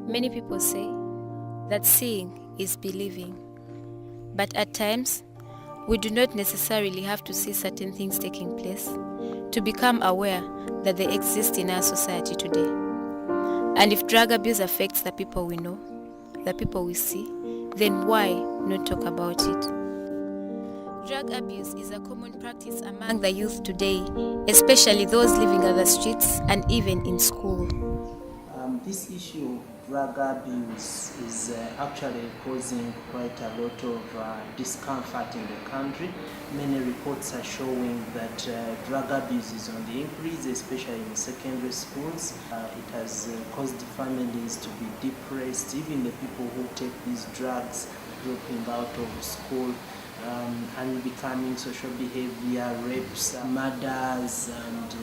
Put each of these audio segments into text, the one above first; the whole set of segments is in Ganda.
Many people say that seeing is believing, but at times, we do not necessarily have to see certain things taking place to become aware that they exist in our society today. And if drug abuse affects the people we know, the people we see, then why not talk about it? Drug abuse is a common practice among the youth today, especially those living on the streets and even in school. This issue of drug abuse is actually causing quite a lot of discomfort in the country. Many reports are showing that drug abuse is on the increase, especially in secondary schools. It has caused families to be depressed, even the people who take these drugs dropping out of school and becoming social behavior, rapes, murders, and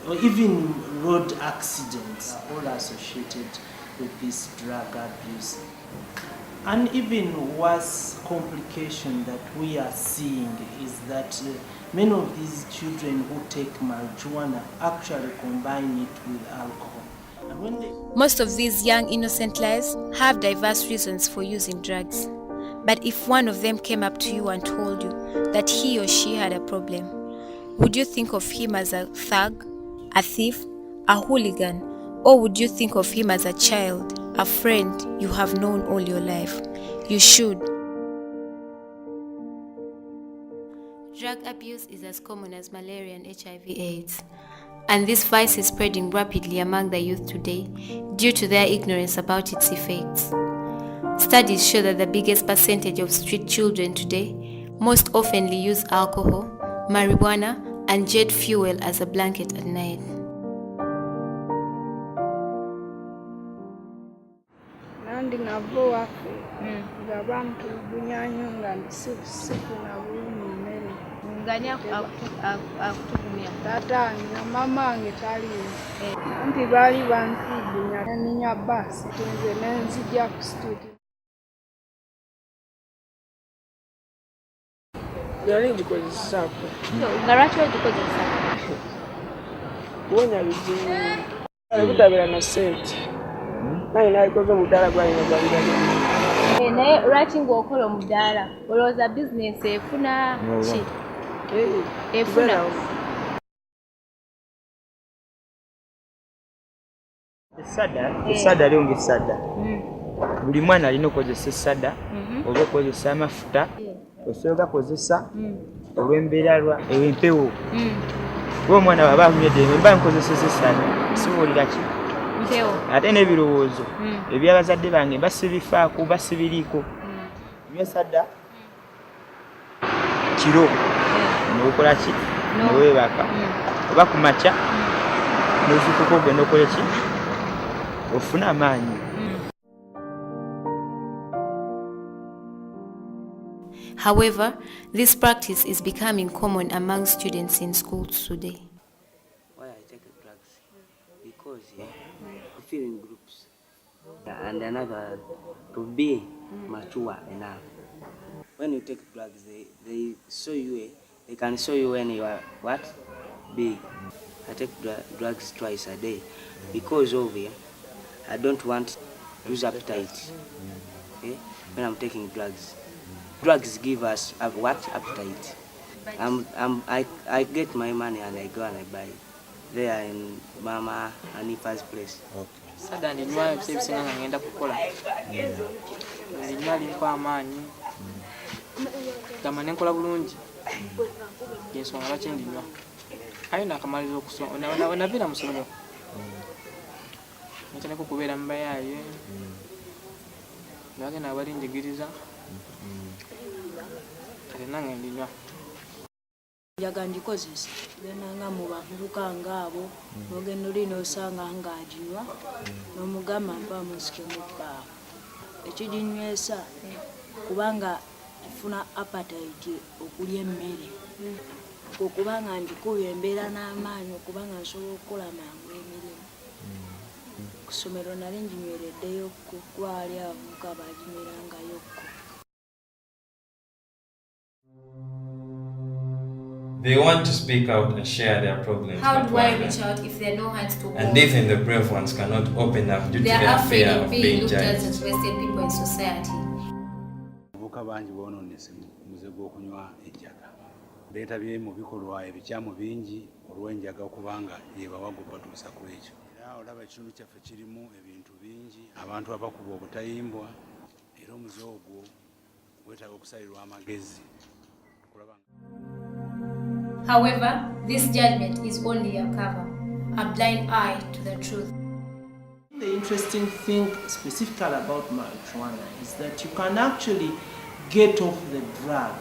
or even road accidents, all associated with this drug abuse. And even worse complication that we are seeing is that many of these children who take marijuana actually combine it with alcohol. And when Most of these young innocent lives have diverse reasons for using drugs. But if one of them came up to you and told you that he or she had a problem, would you think of him as a thug, a thief, a hooligan, or would you think of him as a child, a friend you have known all your life? You should. Drug abuse is as common as malaria and HIV/AIDS, and this vice is spreading rapidly among the youth today due to their ignorance about its effects. Studies show that the biggest percentage of street children today most oftenly use alcohol, marijuana, and jet fuel as a blanket at night. Nandi ngavo wafe ngabantu bunyanyo ngandi siku na bumi mmere Ngani akutugumya tata na mama ngetali anti bali bansibunya ninya basi tunze nenzija ku studio yali ndikozesa ngaracho ndikozesa kuwonya bizibu kutabira na sente naye kozo mudala gwa ina gwa naye lwaki ng'okola omudaala olowooza bizinesi efuna ki efuna essada lyonga essada buli mwana alina okukozesa essada oba okukozesa amafuta osobola gakozesa olw'embeera empewo kuba omwana waba akunywedde mba nkozeseza essada sibuulira ki ate n'ebirowoozo ebyabazadde bange basibifaako basibiriiko nywa essada kiro n'okola ki neweebaka oba ku makya n'ozuukuka ogenda okola ki ofuna amaanyi. However, this practice is becoming common among students in schools today. Why I take drugs? Because I feel in groups. And another, to be mature enough. When you take drugs, they show you, they can show you when you are what? Big. I take drugs twice a day because of it. I don't want to lose appetite. Okay? When I'm taking drugs. Drugs give us what? Appetite. I get my money and I go and I buy. They are in Mama and Ipa's place. Sada ninywa ebisebisinga nga ngenda kukola. Ninywa liko amaanyi. Gama nenkola bulungi. Yensonga lwaki ndinywa. Ayo nakamaliza okusoma. Navira musomero. Nkene kukubeera mbayaaye. Bagenda abalinjigiriza. Kale nange ndinywa. Njaga ndikozesa genanga mu bavubuka ngaabo n'ogenda oli n'osanga ng'aginywa n'omugamba mpa musike mu bbaawo ekiginywesa kubanga ifuna appetite okulya emmere okubanga ndikuba embeera n'amaanyi okubanga nsobola okukola mangu emirimu ku ssomero nali nginywereddeyokko kuba wali abavubuka baginywerangayokko. They want to speak out and share their problems. How but do I why reach not? out if there are no hands to hold? And even the brave ones cannot open up due to They are their afraid fear of of being being looked at as judged. wasted people in society. Abavubuka bangi boononese muze gw'okunywa enjaga. Beetabye mu bikolwa ebikyamu bingi olw'enjaga kubanga yebawaga okubatuusa ku ekyo. Era olaba ekitundu kyaffe kirimu ebintu bingi, abantu abakuba obutayimbwa, era omuze ogwo gwetaaga okusalirwa amagezi. However, this judgment is only a cover, a blind eye to the truth. The interesting thing specifically about marijuana is that you can actually get off the drug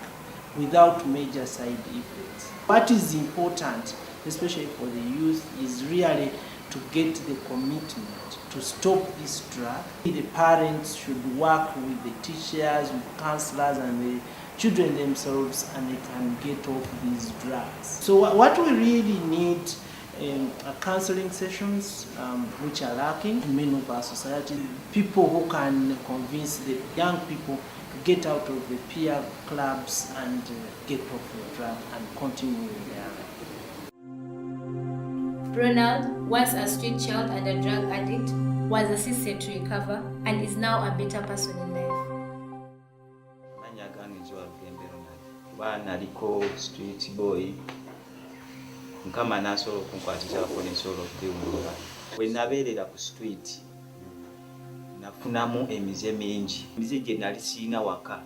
without major side effects. What is important, especially for the youth, is really to get the commitment to stop this drug. The parents should work with the teachers, with counselors, and the children themselves, and they can get off these drugs. So what we really need are counseling sessions, which are lacking in many of our society. People who can convince the young people to get out of the peer clubs and get off the drug and continue with their life. Ronald, once a street child and a drug addict, was assisted to recover and is now a better person in life. Kuba naliko street boy nkama nasobola okunkwatizaako nesobola okubiwulula. Bwe nabeerera ku street nafunamu emize mingi. Emize gye nali siina waka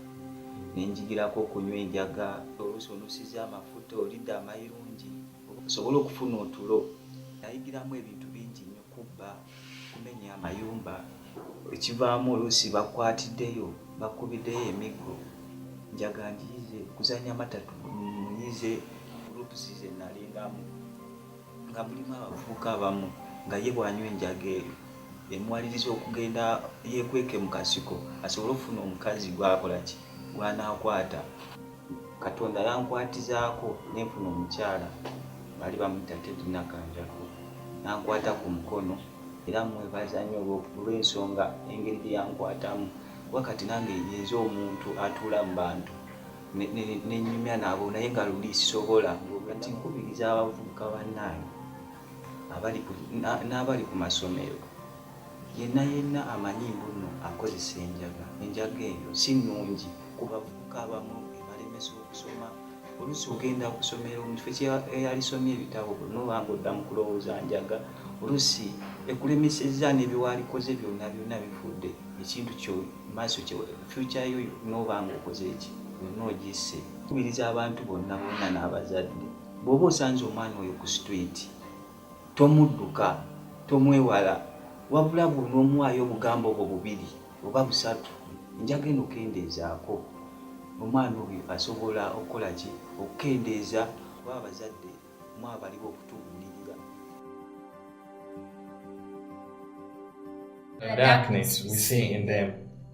nenjigirako okunywa enjaga, oluusi onusiza amafuta, olidde amayirungi osobola okufuna otulo. Nayigiramu ebintu bingi nnyo, kubba, kumenya amayumba. Ekivaamu oluusi bakwatiddeyo bakubiddeyo emiggo. Njaga njize kuzanya matatu muyize groups ze nalingamu nga mulimu abavubuka abamu nga ye bwanywa enjaga eyo emwaliriza okugenda yekweke mu kasiko asobole okufuna omukazi gwakola ki gwanaakwata. Katonda yankwatizaako nenfuna omukyala bali bamuyita Teddy Nakanjako, nankwata ku mukono era mwebaza nnyo olw'ensonga engeri gye yankwatamu. Wakati nange yenze omuntu atuula mu bantu nenyumya nabo naye nga luli sisobola. Kati nkubiriza abavubuka bannange n'abali ku masomero, yenna amanyi mbuno akozesa enjaga. Enjaga eyo si nnungi ku bavubuka abamu ebalemesa okusoma. Oluusi ogenda ku ssomero mu kifo eyalisomye ebitabo n'obanga oddamu kulowooza njaga, oluusi ekulemesezza n'ebyewalikoze byonna bifudde ekintu kyo maaso kyo future yo n'obanga okoze eki yonna ogisse. Kubiriza abantu bonna n'abazadde, bw'oba osanze omwana oyo ku street tomudduka, tomwewala, wabula bw'onoomuwaayo obugambo obwo bubiri oba busatu, enjaga eno kendeezaako. Omwana oyo asobola okukola ki? Okukendeeza. Kuba abazadde mwabaliwo okutubuulirira. The darkness we see in them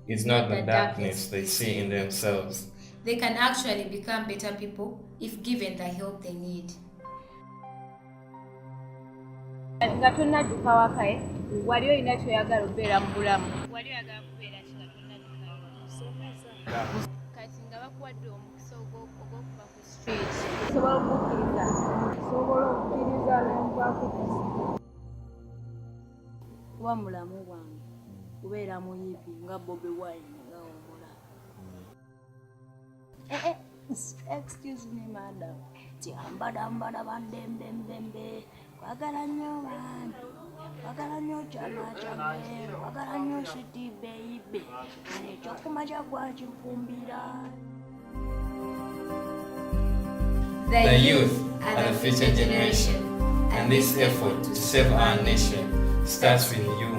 is not the darkness they see in themselves. They can actually become better people if given the help they need. Nga tonnadduka wakae, wali olina kyoyagala okubeera mu bulamu? Wali oyagala kubeera ki nga tonnadduka waka? Kati nga bakuwadde omukisa ogw'okuba ku street, osobola okukkiriza? Osobola okukkiriza n'enkwakukisa. Kuba mulamu bwange kubeera muyivi nga Bobi Wine nga omulala. Excuse me madam. Tiambada bandembembembe. Kwagala nnyo bantu. Kwagala nnyo kyama kyange. Kwagala nnyo sweetie baby. Ekyokumakya gwakifumbira. The youth are the future generation, and this effort to save our nation starts with you